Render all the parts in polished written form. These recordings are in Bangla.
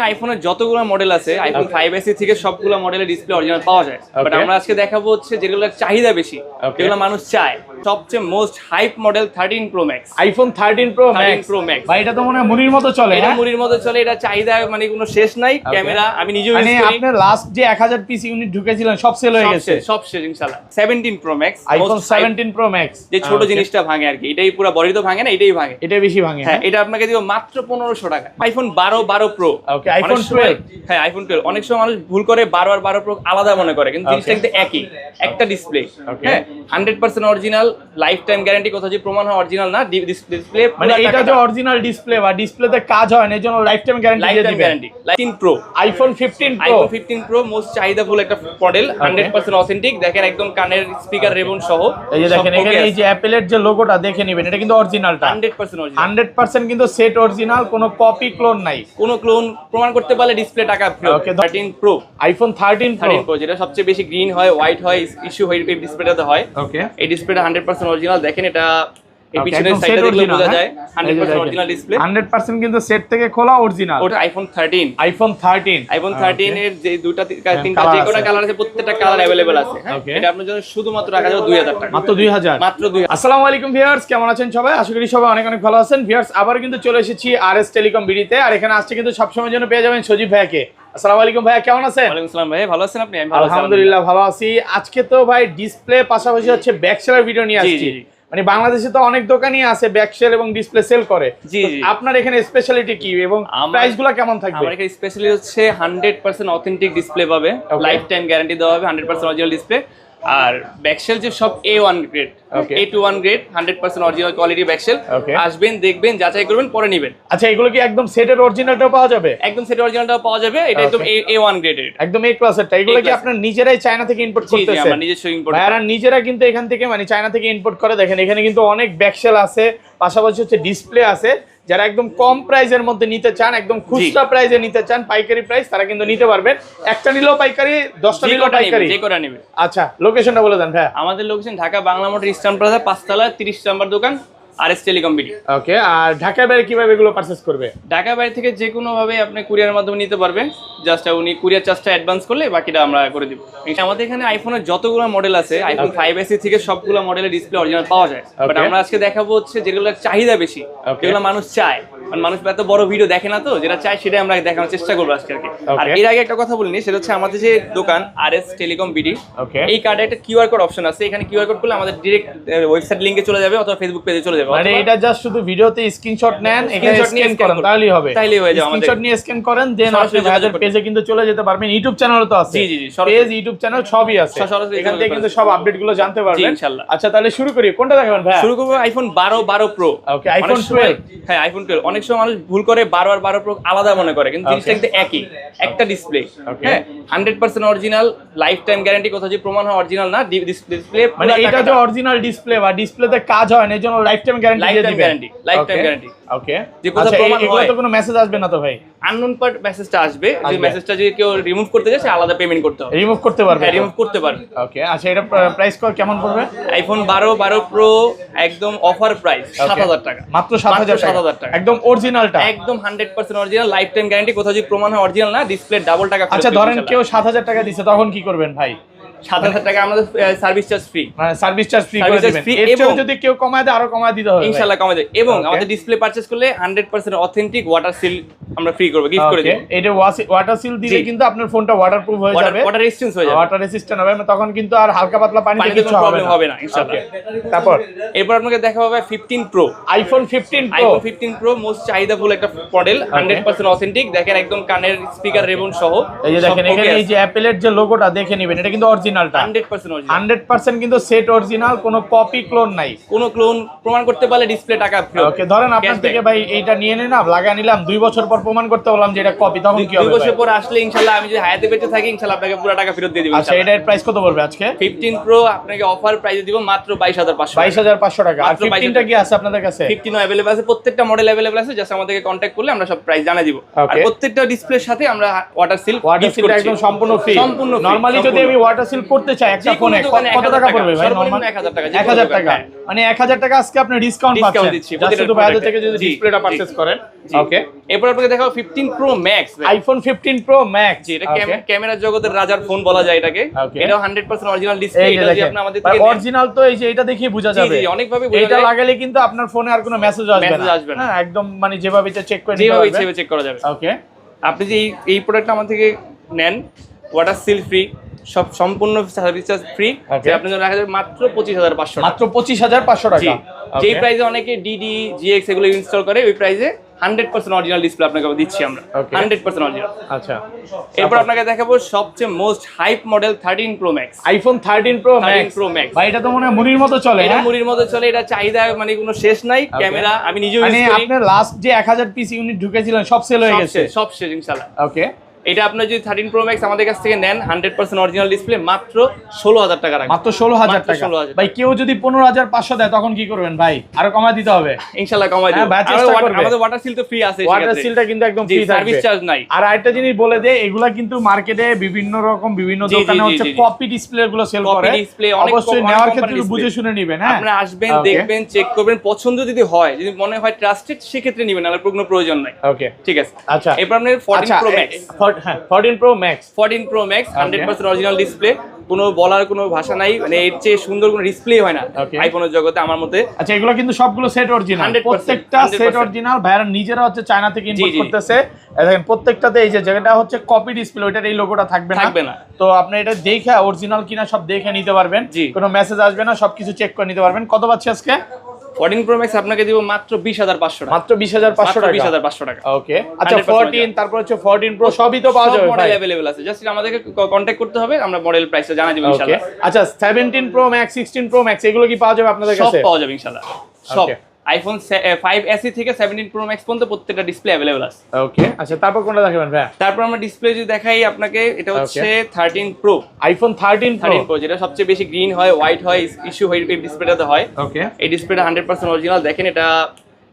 আইফোনের যতগুলো মডেল আছে আইফোন 5s থেকে সবগুলো মডেলের ডিসপ্লে অরিজিনাল পাওয়া যায়। বাট আমরা আজকে দেখাবো হচ্ছে যেগুলোর চাহিদা বেশি, যেগুলো মানুষ চায়। সবচেয়ে most hype model 13 pro max, iPhone 13 pro max. ভাই এটা তো মনে হয় মুড়ির মতো চলে। এটা মুড়ির মতো চলে, এটা চাহিদা মানে কোনো শেষ নাই। ক্যামেরা আমি নিজেও ইউজ করি। আপনি লাস্ট যে 1000 পিস ইউনিট ঢুকেছিলেন সব সেল হয়ে গেছে, সব শেষ ইনশাআল্লাহ। 17 pro max, iPhone 17 pro max, যে ছোট জিনিসটা ভাঙে আর কি। এটাই পুরো বডি তো ভাঙে না, এটাই ভাঙে, এটাই বেশি ভাঙে। হ্যাঁ, এটা আপনাকে দিব মাত্র 1500 টাকা। আইফোন 12 প্রো, ওকে আইফোন 12, হ্যাঁ আইফোন 12। অনেক সময় মানুষ ভুল করে 12 প্রো আলাদা মনে করে, কিন্তু জিনিসটা কিন্তু একই, একটা ডিসপ্লে। হ্যাঁ, 100% অরিজিনাল, লাইফ টাইম গ্যারান্টি। কোথাও যে প্রমাণ হয় অরিজিনাল না, ডিসপ্লে মানে এটা যে অরিজিনাল ডিসপ্লে বা ডিসপ্লেতে কাজ হয় না, এজন্য লাইফ টাইম গ্যারান্টি দিয়ে দিবেন। 15 প্রো, আইফোন 15 প্রো মোস্ট চাহিদাফুল একটা মডেল, 100% অথেন্টিক। দেখেন একদম কানের স্পিকার রেবন সহ। এই যে দেখেন এখানে এই যে অ্যাপেলের যে লোগোটা দেখে নেবেন, এটা কিন্তু অরিজিনালটা 100% অরিজিনাল, 100% কিন্তু সেট অরিজিনাল, কোনো কপি ক্লোন নাই। কোনো ক্লোন প্রমাণ করতে পারলে ডিসপ্লে টাকা ফ্রি। 13 প্রো, আইফোন 13 প্রো যেটা সবচেয়ে বেশি গ্রিন হয়, হোয়াইট হয়, ইস্যু হয় এই ডিসপ্লেটাতে হয়। ওকে, এই ডিসপ্লেটা 100% অরিজিনাল। দেখেন এটা এই পিছনের সাইডে দেখলে বোঝা যায় 100% অরিজিনাল ডিসপ্লে। 100% কিন্তু সেট থেকে খোলা অরিজিনাল। ওটা আইফোন 13 এর যে দুইটা তিনটা যে কোনো কালার আছে, প্রত্যেকটা কালার अवेलेबल আছে। হ্যাঁ, এটা আপনার জন্য শুধুমাত্র রাখা যাবে 2000 টাকা, মাত্র 2000। আসসালামু আলাইকুম ভিউয়ার্স, কেমন আছেন সবাই? আশা করি সবাই অনেক অনেক ভালো আছেন। ভিউয়ার্স, আবার কিন্তু চলে এসেছি আরএস টেলিকম বিডিতে, আর এখানে আসছে কিন্তু সবসময়ের জন্য পেয়ে যাবেন সজীব ভাইকে। আসসালামু আলাইকুম ভাইয়া, কেমন আছেন? ওয়ালাইকুম আসসালাম ভাই, ভালো আছেন আপনি? আমি ভালো আছি আলহামদুলিল্লাহ, ভালো আছি। আজকে তো ভাই ডিসপ্লে পাশাপাশি হচ্ছে ব্যাকসেলের ভিডিও নিয়ে আসছি। মানে বাংলাদেশে তো অনেক দোকানই আছে ব্যাকসেল এবং ডিসপ্লে সেল করে। জি জি, আপনার এখানে স্পেশালিটি কি এবং প্রাইসগুলো কেমন থাকবে? আমার এখানে স্পেশালি হচ্ছে 100% অথেন্টিক ডিসপ্লে পাবে, লাইফ টাইম গ্যারান্টি দেওয়া হবে, 100% অরিজিনাল ডিসপ্লে। আর ব্যাকসেল যে সব A1 grade, A21 grade, 100% original quality back shell. আসবেন, দেখবেন, যাচাই করবেন, পরে নেবেন। আচ্ছা, এগুলো কি একদম সেটের অরিজিনালটাও পাওয়া যাবে? একদম সেটের অরিজিনালটাও পাওয়া যাবে। এটা একদম A1 গ্রেডের, একদম A ক্লাসেরটা। এগুলো কি আপনারা নিজেরাই চায়না থেকে ইম্পোর্ট করতেছেন? জি জি, আমরা নিজস্ব ইম্পোর্ট। ভাইরা নিজেরা কিন্তু এখান থেকে মানে চায়না থেকে ইম্পোর্ট করে। দেখেন এখানে কিন্তু অনেক ব্যাকসেল আছে, পাশাপাশি হচ্ছে ডিসপ্লে আছে। যারা একদম কম প্রাইসের মধ্যে নিতে চান, একদম খুচরা প্রাইসে নিতে চান, পাইকারি প্রাইস, তারা কিন্তু নিতে পারবেন। একটা নিলেও পাইকারি, 10টা নিলেও পাইকারি, যে করে নেবে। আচ্ছা, লোকেশনটা বলে দেন ভাই। আমাদের location Dhaka Bangla motor eastern plaza 5 তলা 30 নম্বর দোকান, আরএস টেলিকম বিডি। ওকে, আর ঢাকার বাইরে কিভাবে এগুলো পারচেজ করবে? ঢাকার বাইরে থেকে যে কোনো ভাবে আপনি কুরিয়ারের মাধ্যমে নিতে পারবেন। জাস্ট উনি কুরিয়ার চার্জটা অ্যাডভান্স করলে বাকিটা আমরা করে দিব। আমাদের এখানে আইফোনের যতগুলো মডেল আছে আইফোন 5s থেকে সবগুলো মডেলের ডিসপ্লে অরিজিনাল পাওয়া যায়। বাট আমরা আজকে দেখাবো হচ্ছে যেগুলোর চাহিদা বেশি, যেগুলো মানুষ চায়। মানুষ এত বড় ভিডিও দেখে না, তো যেটা চাই সেটাই আমরা দেখানোর চেষ্টা করবো আজকে আর কি। আর এর আগে একটা কথা বলিনি, সেটা হচ্ছে আমাদের যে দোকান আরএস টেলিকম বিডি, এই কার্ডে একটা কিউআর কোড অপশন আছে। এখানে কিউআর কোড করলে আমাদের ডাইরেক্ট ওয়েবসাইট লিংকে চলে যাবে অথবা ফেসবুক পেজে চলে যাবে। মানে এটা জাস্ট শুধু ভিডিওতে স্ক্রিনশট নেন, এখানে স্ক্যান করেন, তাহলেই হবে। তাইলেই হয়ে যাবে। স্ক্রিনশট নিয়ে স্ক্যান করেন, দেন আপনি ভাইদের পেজে কিন্তু চলে যেতে পারবেন। ইউটিউব চ্যানেলও তো আছে। জি জি জি, পেজ, ইউটিউব চ্যানেল সবই আছে। এখান থেকে কিন্তু সব আপডেট গুলো জানতে পারবেন ইনশাআল্লাহ। আচ্ছা, তাহলে শুরু করি। কোনটা দেখাবেন ভাই? শুরু করব আইফোন 12 প্রো। ওকে, আইফোন 12। হ্যাঁ, আইফোন 12। অনেক সময় মানুষ ভুল করে 12 প্রো আলাদা মনে করে, কিন্তু জিনিসটা কিন্তু একই, একটা ডিসপ্লে। হ্যাঁ, 100% অরিজিনাল, লাইফ টাইম গ্যারান্টি। কোথাও যে প্রমাণ হয় অরিজিনাল না, ডিসপ্লে মানে এটা যে অরিজিনাল ডিসপ্লে বা ডিসপ্লেতে কাজ হয় না, এজন্য লাইফ টাইম গ্যারান্টি দিয়ে দিবেন। Life time guarantee. ওকে, যে কোথাও প্রমাণ হয়, তো কোনো মেসেজ আসবে না তো ভাই? আননোন পার্ট মেসেজটা আসবে। যে মেসেজটা যদি কেউ রিমুভ করতে চায়, সে আলাদা পেমেন্ট করতে হবে। রিমুভ করতে পারবে? হ্যাঁ, রিমুভ করতে পারবে। ওকে, আচ্ছা, এটা প্রাইস কেমন পড়বে? আইফোন 12 প্রো একদম অফার প্রাইস 7000 টাকা, মাত্র 7000 টাকা, একদম অরিজিনালটা, একদম 100% অরিজিনাল, লাইফ টাইম গ্যারান্টি। কোথাও যদি প্রমাণ হয় অরিজিনাল না, ডিসপ্লে ডাবল টাকা। আচ্ছা, ধরেন কেউ 7000 টাকা দিছে, তখন কি করবেন ভাই? 7000 টাকা আমাদের সার্ভিস চার্জ ফ্রি, মানে সার্ভিস চার্জ ফ্রি করে দিবেন। এবং যদি কেউ কমায় দেয়, আরো কমায় দিতে হবে ইনশাআল্লাহ, কমায় দেয়। এবং আমাদের ডিসপ্লে পারচেজ করলে 100% অথেন্টিক ওয়াটার সিল আমরা ফ্রি করব, গিফট করে দেব। এটা ওয়াটার সিল দিলে কিন্তু আপনার ফোনটা ওয়াটারপ্রুফ হয়ে যাবে, ওয়াটার রেজিস্ট্যান্স হয়ে যাবে, ওয়াটার রেজিস্ট্যান্ট হবে। তখন কিন্তু আর হালকা পাতলা পানিতে কিছু প্রবলেম হবে না ইনশাআল্লাহ। তারপর এরপর আপনাকে দেখা হবে 15 প্রো, আইফোন 15 প্রো মোস্ট চাহিদাফুল একটা মডেল, 100% অথেন্টিক। দেখেন একদম কানের স্পিকার রেবন সহ। এই যে দেখেন এখানে এই যে অ্যাপেলের যে লোগোটা দেখে নেবেন, এটা কিন্তু অরিজিনালটা 100% কিন্তু সেট অরিজিনাল, কোনো কপি ক্লোন নাই। কোনো ক্লোন প্রমাণ করতে পারলে ডিসপ্লে টাকা ফ্রি। ওকে, ধরেন আপনার থেকে ভাই এইটা নিয়ে নিলাম, লাগা নিলাম, 2 বছর পর প্রমাণ করতে বললাম যে এটা কপি, তখন কি হবে? 2 বছর পর আসলে ইনশাআল্লাহ আমি যদি হায়াতে বেঁচে থাকি, ইনশাআল্লাহ আপনাকে পুরো টাকা ফেরত দিয়ে দিব। আচ্ছা, এটার প্রাইস কত পড়বে আজকে? 15 প্রো আপনাকে অফার প্রাইসে দিব মাত্র 22500। 22500 টাকা। আর 15টা কি আছে আপনাদের কাছে? 15 अवेलेबल আছে, প্রত্যেকটা মডেল अवेलेबल আছে। জাস্ট আমাদেরকে কন্টাক্ট করলে আমরা সব প্রাইস জানিয়ে দিব। আর প্রত্যেকটা ডিসপ্লের সাথে আমরা ওয়াটার সিল একদম সম্পূর্ণ ফ্রি। সম্পূর্ণ নরমালি যদি আমি ওয়াটার সিল সেল করতে চায় একটা যে কোনো ফোনে দোকানে কত টাকা পড়বে ভাই? সর্বনিম্ন নরমাল 1000 টাকা, যে 1000 কোনো টাকা, দোকানে, মানে 1000 টাকা আজকে আপনি ডিসকাউন্ট Discount পাচ্ছেন দিচ্ছি, Just প্রতিটা শুধু ভাইদের product থেকে যদি জি, ডিসপ্লেটা জি, পারচেজ করেন। জি। ওকে, এরপর আপনাকে দেখাবো 15 pro max. IPhone 15 pro max, জি, এটা ক্যামেরা জগতের রাজার ফোন বলা যায় এটাকে। Okay. এটাও 100% অরিজিনাল ডিসপ্লে। এই যে এটা যদি দেখেন আপনি আমাদের থেকে নেন, অরিজিনাল তো এই যে এটা দেখে বোঝা জি, যাবে, জি, অনেকভাবে বোঝা এটা যায়। লাগালে কিন্তু আপনার ফোনে আর কোনো মেসেজ আসবে Message না, আসবে না। হ্যাঁ একদম মানে যেভাবে চেক করে নিতে যেভাবে পারবেন। ইচ্ছে চেক করা যাবে। ওকে, আপনি যে এই প্রোডাক্টটা আমার থেকে নেন, ওয়াটার সিল ফ্রি, সব সম্পূর্ণ সার্ভিস চার্জ ফ্রি, Okay. আপনার জন্য রাখা যাবে মাত্র 25500 টাকা। মাত্র 25500 জি, টাকা। যে Okay. প্রাইসে অনেকে ডিডি জিএক্স এগুলো ইনস্টল করে, ওই প্রাইসে 100% অরিজিনাল ডিসপ্লে আপনাকে দিচ্ছি আমরা। Okay. 100% অরিজিনাল। আচ্ছা, এরপর আপনাকে দেখাবো সবচেয়ে most hype model 13 pro max. IPhone 13 pro 13 max, Pro Max। ভাই এটা তো মনে হয় মুড়ির মতো চলে, এটা হ্যাঁ? মুড়ির মধ্যে চলে, এটা চাহিদা মানে কোনো শেষ নাই। ক্যামেরা আমি নিজেও মানে ইউজ করি, আপনার লাস্ট যে 1000 পিস ইউনিট ঢুকেছিলেন সব সেল হয়ে গেছে। সব শেষ ইনশাআল্লাহ। ওকে, এটা আপনার যদি 13 প্রো ম্যাক্স আমাদের কাছ থেকে নেন 100% অরিজিনাল ডিসপ্লে মাত্র 16000 টাকা রাখবেন। মাত্র 16000 মাত্র টাকা। 16,000 ভাই কেউ যদি 15500 দেয় তখন কি করবেন ভাই? আরো কমায় দিতে হবে। ইনশাআল্লাহ কমাই দেব। হ্যাঁ, ভাই চেষ্টা করবে। আমাদের ওয়াটার সিল তো ফ্রি আছে, ওয়াটার সিলটা কিন্তু একদম ফ্রি থাকবে, সার্ভিস চার্জ নাই। আর আরেকটা জিনিস বলে দেই, এগুলা কিন্তু মার্কেটে বিভিন্ন রকম বিভিন্ন জি, জি, দোকানে জি, হচ্ছে জি, জি। কপি ডিসপ্লে গুলো সেল Copy করে। display, অনেক অবশ্যই অনেক নেওয়ার company ক্ষেত্রে display। বুঝে শুনে নেবেন, হ্যাঁ? আপনি আসবেন, Okay. দেখবেন, চেক করবেন, পছন্দ যদি হয়, যদি মনে হয় ট্রাস্টেড, সেক্ষেত্রে নেবেন, নাহলে কোনো প্রয়োজন নাই। ওকে, ঠিক আছে। আচ্ছা, এরপর আপনার 14 প্রো ম্যাক্স। হ্যাঁ 14 pro max, 14 pro max 100% original display, কোনো বলার কোনো ভাষা নাই, মানে এর চেয়ে সুন্দর কোনো ডিসপ্লে হয় না Okay. আইফোনের জগতে আমার মতে। আচ্ছা এগুলো কিন্তু সবগুলো সেট অরিজিনাল, 100%, প্রত্যেকটা 100% সেট অরিজিনাল। ভাইরা নিজেরা হচ্ছে চায়না থেকে ইম্পোর্ট জি। করতেছে। দেখেন প্রত্যেকটাতে এই যে জায়গাটা হচ্ছে কপি ডিসপ্লে, ওইটার এই লোগোটা থাকবে থাকবে না। তো আপনি এটা দেখে অরিজিনাল কিনা সব দেখে নিতে পারবেন, জি। কোনো মেসেজ আসবে না, সবকিছু চেক করে নিতে পারবেন। কত পাচ্ছি আজকে? 14 প্রো ম্যাক্স আপনাকে দিব মাত্র 20500 টাকা। মাত্র 20500 টাকা। 20500 টাকা। ওকে, আচ্ছা 100% 14 তারপর হচ্ছে 14 প্রো সবই তো পাওয়া যাবে মডেল ভাই? अवेलेबल আছে, জাস্ট আমাদেরকে কন্টাক্ট করতে হবে, আমরা মডেল প্রাইসটা জানাই দেব ওকে, ইনশাআল্লাহ। আচ্ছা 17 প্রো ম্যাক্স 16 প্রো ম্যাক্স এগুলো কি পাওয়া যাবে আপনাদের সব কাছে? পাওয়া যাবে ইনশাআল্লাহ, সব। Okay. আইফোন 5 এসি থেকে 17 প্রো ম্যাক্স পর্যন্ত প্রত্যেকটা ডিসপ্লে अवेलेबल আছে। ওকে, আচ্ছা তারপর কোনটা দেখাবেন ভাই? তারপর আমরা ডিসপ্লে যদি দেখাই আপনাকে, এটা হচ্ছে 13 প্রো। IPhone 13 pro. 13 প্রো যেটা সবচেয়ে বেশি গ্রিন হয়, হোয়াইট হয়, ইস্যু হয় এই ডিসপ্লেটাতে হয়। ওকে, এই ডিসপ্লেটা 100% অরিজিনাল। দেখেন এটা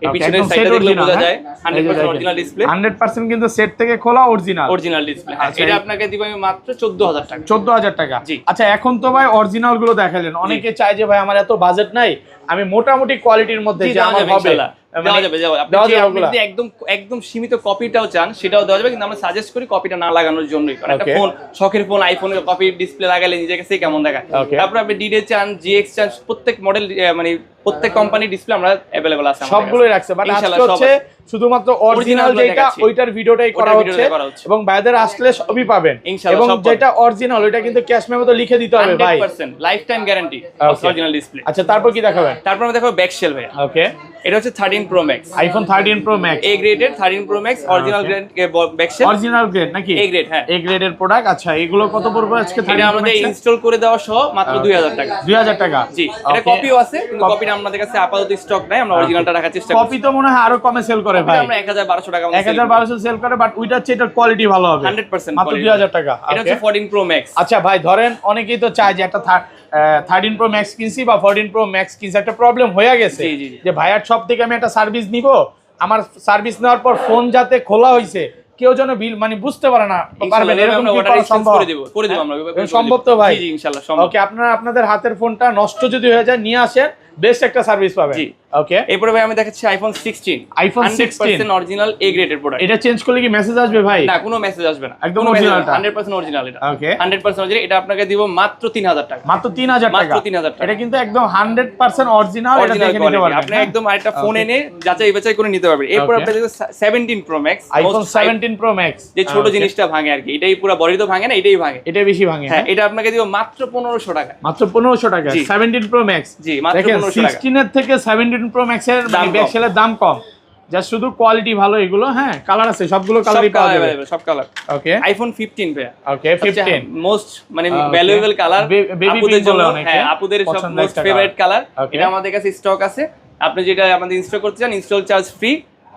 এই Okay, পিছনের একদম সাইডে set দেখলে original, বোঝা হ্যাঁ? যায় 100% অরিজিনাল ডিসপ্লে, 100% কিন্তু সেট থেকে খোলা অরিজিনাল। Original display. আচ্ছা, এটা আপনাকে দিব আমি মাত্র 14000 টাকা। 14000 টাকা। জি। আচ্ছা এখন তো ভাই অরিজিনাল গুলো দেখালেন, অনেকে চায় যে ভাই আমার এত বাজেট নাই, আমি মোটামুটি কোয়ালিটির মধ্যে জি, যে দেওয়া আমার যাবে হবে ইনশাআল্লাহ। মানে দেওয়া যাবে, দেওয়া যাবে। দেওয়া আপনি যাবে আপনি ওগুলা? যদি একদম একদম সীমিত কপিটাও চান সেটাও দেওয়া যাবে, কিন্তু আমরা সাজেস্ট করি কপিটা না লাগানোর জন্যই। কারণ একটা Okay. ফোন, শখের ফোন, আইফোনের কপি ডিসপ্লে লাগালে নিজের কাছে কেমন দেখায়। Okay. তারপর আপনি ডিডে চান, জিএক্স চান, প্রত্যেক মডেল মানে প্রত্যেক কোম্পানি ডিসপ্লে আমরা अवेलेबल আছে আমাদের সবগুলোই রাখছে, বাট আজকে ইনশাআল্লাহ সব হচ্ছে আছে। শুধুমাত্র অরিজিনাল Original গুলো যেটা দেখাচ্ছি। ওইটার ভিডিওটাই করা ওইটার হচ্ছে, ভিডিওটা করা হচ্ছে। এবং ভাইদের আসলে সবই পাবেন, ইনশাআল্লাহ এবং সব পাবেন। যেটা অরিজিনাল ওইটা কিন্তু ক্যাশ মেমোতে লিখে দিতে হবে ভাই। 100% life time guarantee Okay. Original display. আচ্ছা তারপর কি দেখাবেন? তারপর আমরা দেখো ব্যাকশেল ভাই। ওকে, এটা হচ্ছে 13 pro max, iPhone 13 pro max A গ্রেডের 13 pro max original Okay. Grade back shell, original grade নাকি? এ গ্রেড, হ্যাঁ। এ গ্রেডের প্রোডাক্ট। আচ্ছা এগুলো কত পড়বে আজকে? এটা আমাদের ইনস্টল করে দেওয়া সহ মাত্র 2000 টাকা। 2000 টাকা। জি, এটা কপিও আছে, কিন্তু কপিটা আমাদের কাছে আপাতত স্টক নাই, আমরা অরিজিনালটা রাখার চেষ্টা করছি। কপি তো মনে হয় আরো কমে সেল করে ভাই, আমরা 1200 টাকা 1200 সেল করে, বাট ওইটা হচ্ছে এটার কোয়ালিটি ভালো হবে। 100% মাত্র 2000 টাকা। এটা হচ্ছে 14 প্রো ম্যাক্স। আচ্ছা ভাই ধরেন অনেকেই তো চায় যে একটা 13 প্রো ম্যাক্স কিনছি বা 14 প্রো ম্যাক্স কিনছি, একটা প্রবলেম হয়ে গেছে জি, জি, জি। যে ভাইয়ার শপ থেকে আমি একটা সার্ভিস নিব, আমার সার্ভিস নেওয়ার পর ফোন যাতে খোলা হয়েছে কেউ যেন বিল মানে বুঝতে পারে না, পারবেন এরকম আমরা কি অর্ডার করা এক্সচেঞ্জ সম্ভব? করে দেব আমরা। এরকম সম্ভব তো ভাই? জি, জি, ইনশাআল্লাহ সম্ভব। ওকে, আপনারা আপনাদের হাতের ফোনটা নষ্ট যদি হয়ে যায় নিয়ে আসেন, বেস্ট একটা সার্ভিস পাবেন। জি। ওকে, এরপরে ভাই আমি দেখাচ্ছি আইফোন 16। iPhone 100% অরিজিনাল এ গ্রেডের প্রোডাক্ট। এটা চেঞ্জ করলে কি মেসেজ আসবে ভাই? না, কোনো মেসেজ আসবে না, একদম কোনো message original আসবে না। টা। 100% অরিজিনাল এটা। ওকে, 100% অরিজিনাল। এটা আপনাকে দিব মাত্র 3000 টাকা। মাত্র 3000 টাকা। মাত্র 3000 টাকা। এটা কিন্তু একদম 100% অরিজিনাল, এটা অরিজিনাল দেখে নিতে কোয়ালিটি। পারবেন। আপনি একদম আরেকটা ফোন এনে যাচাই বাছাই করে নিতে পারবেন। এরপর Okay. আপনি দেখবেন 17 pro max, iPhone 17 pro max, যে ছোট জিনিসটা ভাঙে আর কি, এটাই পুরো বডি তো ভাঙে না, এটাই ভাঙে। এটা বেশি ভাঙে। হ্যাঁ, এটা আপনাকে দিব মাত্র 1500 টাকা। মাত্র 1500 টাকা। জি। 17 প্রো ম্যাক্স। জি, মাত্র দেখেন 1500 টাকা। 16 এর থেকে 17 প্রো ম্যাক্স এর দাম মানে কম। ব্যাকসেলের দাম কম, জাস্ট শুধু কোয়ালিটি ভালো। এগুলো হ্যাঁ কালার আছে, সবগুলো সব কালারই পাওয়া কালার যাবে। अवेलेबल, সব কালার। ওকে, আইফোন 15 ভাইয়া। ওকে 15 মোস্ট মানে Okay. ভ্যালুয়েবল কালার Baby আপুদের pink জন্য। বলে অনেকে। হ্যাঁ, আপুদের সব পছন্দের মোস্ট একটা ফেভারিট কালার। Okay. এটা আমাদের কাছে স্টক আছে। আপনি যেটা আমাদের ইনস্টল করতে চান, ইনস্টল চার্জ ফ্রি,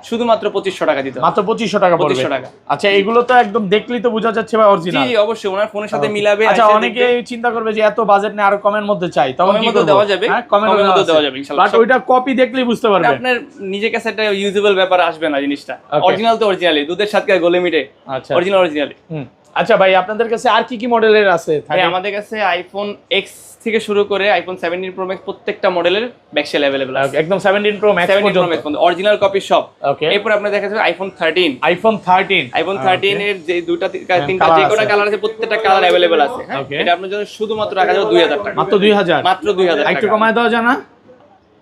শুধুমাত্র 2500 টাকা দিতে হবে। মাত্র 2500 টাকা পড়বে। 2500 টাকা। আচ্ছা এগুলো তো একদম দেখলেই তো বোঝা যাচ্ছে ভাই জি, অরিজিনাল। জি, অবশ্যই ওনার ফোনের সাথে মিলাবে। আচ্ছা আইসা অনেকে দেখবে। চিন্তা করবে যে এত বাজেট নেই, আরো কমের মধ্যে চাই, তখন কমের কি মধ্যে করব? দেওয়া যাবে, হ্যাঁ, কমের কমের মধ্যে মধ্যে দেওয়া আছে। যাবে ইনশাআল্লাহ। বাট ওইটা কপি দেখলেই বুঝতে পারবে। আপনার নিজের কাছে একটা ইউজেবল ব্যাপার আসবে না জিনিসটা। Okay. অরিজিনাল তো অরিজিনালি, দুধের সাথে গলে মিটে। আচ্ছা। অরিজিনালি। হুম। আচ্ছা ভাই আপনাদের কাছে আর কি কি মডেলের আছে? ভাই আমাদের কাছে আইফোন এক্স থেকে শুরু করে আইফোন 17 প্রো ম্যাক্স প্রত্যেকটা মডেলের ব্যাকসেল अवेलेबल আছে একদম 17 প্রো ম্যাক্স 17 প্রো ম্যাক্স পর্যন্ত অরিজিনাল কপি সব। ওকে, এরপর আপনি দেখা যাবে আইফোন 13 আইফোন 13 এর যে দুইটা তিনটা কালার যে কোনো আছে। কালার আছে প্রত্যেকটা কালার अवेलेबल আছে। হ্যাঁ, Okay. এটা আপনার জন্য শুধুমাত্র রাখা যাবে 2000 টাকা, মাত্র 2000, মাত্র 2000 টাকা। একটু কমায় দেওয়া যায় না?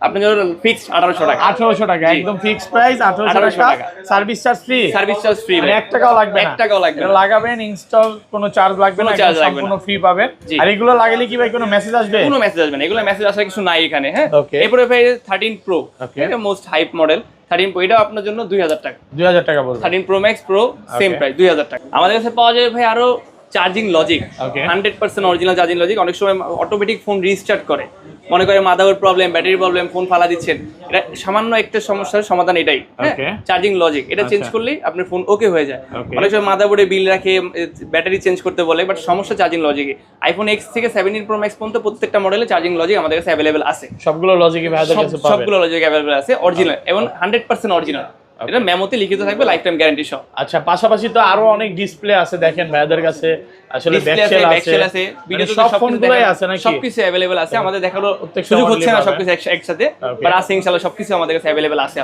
আপনার জন্য ফিক্সড 1800 টাকা, 1800 টাকা, একদম ফিক্সড প্রাইস 1800 টাকা, service charge free, service charge free, মানে 1 টাকাও লাগবে না, 1 টাকাও লাগবে এটা না, লাগাবেন ইনস্টল কোনো চার্জ লাগবে না, কোনো charge একদম লাগবে সম্পূর্ণ না। ফ্রি পাবেন। জি। আর এগুলো লাগালে কি ভাই কোনো মেসেজ আসবে? কোনো মেসেজ আসবে না, এগুলো মেসেজ আসার কিছু নাই এখানে। হ্যাঁ, Okay. এরপরে ভাই 13 প্রো, Okay. এটা মোস্ট হাইপ মডেল 13 প্রো, এটা আপনার জন্য 2000 টাকা। 2000 টাকা বলবেন। 13 pro max pro same Okay. Price 2000 টাকা। আমাদের কাছে পাওয়া যাবে ভাই আরো charging logic, Okay. 100% original charging logic. অনেক সময় অটোমেটিক ফোন রিস্টার্ট করে, মনে করে motherboard problem, battery problem, phone ফালা দিচ্ছেন, এটা সামান্য একটা সমস্যার সমাধান এটাই। হ্যাঁ, Okay. চার্জিং লজিক এটা চেঞ্জ আচ্ছা। করলেই আপনার ফোন ওকে হয়ে যায়। Okay. অনেক সময় মাদারবোর্ডে বিল রাখে, ব্যাটারি চেঞ্জ করতে বলে, বাট সমস্যা চার্জিং লজিকে। আইফোন এক্স থেকে 17 প্রো ম্যাক্স পর্যন্ত প্রত্যেকটা মডেলে চার্জিং লজিক আমাদের কাছে অ্যাভেলেবেল আছে। সবগুলো লজিকই ভাইদের কাছে পাবেন। সবগুলো লজিক অ্যাভেলেবেল আছে, অরিজিনাল এবং 100% অরিজিনাল। এটা মেমোতে লিখিত থাকবে, লাইফ টাইম গ্যারান্টি সহ। আচ্ছা, পাশাপাশি তো আরো অনেক ডিসপ্লে আছে দেখেন ভাইদের কাছে, আসলে ডিসপ্লে আছে, ব্যাকসেল ব্যাকসেল আছে, আছে, ভিডিও সব ফোনগুলোই আছে নাকি? সবকিছু अवेलेबल আছে। আমাদের দেখালো প্রত্যেকটা সুযোগ only হচ্ছে না পাবে। সবকিছু একসাথে, Okay. বাট আছে ইনশাআল্লাহ সবকিছু আমাদের কাছে अवेलेबल আছে।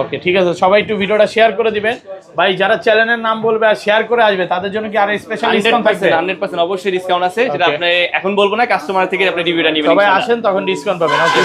ওকে, ঠিক আছে, সবাই একটু ভিডিওটা শেয়ার করে দিবেন ভাই। যারা চ্যানেলের নাম বলবে আর শেয়ার করে আসবে তাদের জন্য কি আরো স্পেশাল ডিসকাউন্ট থাকবে? 100% অবশ্যই ডিসকাউন্ট আছে, যেটা Okay. আপনি এখন বলবো না, কাস্টমার থেকে আপনি রিভিউটা নেবেন। সবাই ইনশাআল্লাহ। আসেন তখন ডিসকাউন্ট পাবেন। ওকে।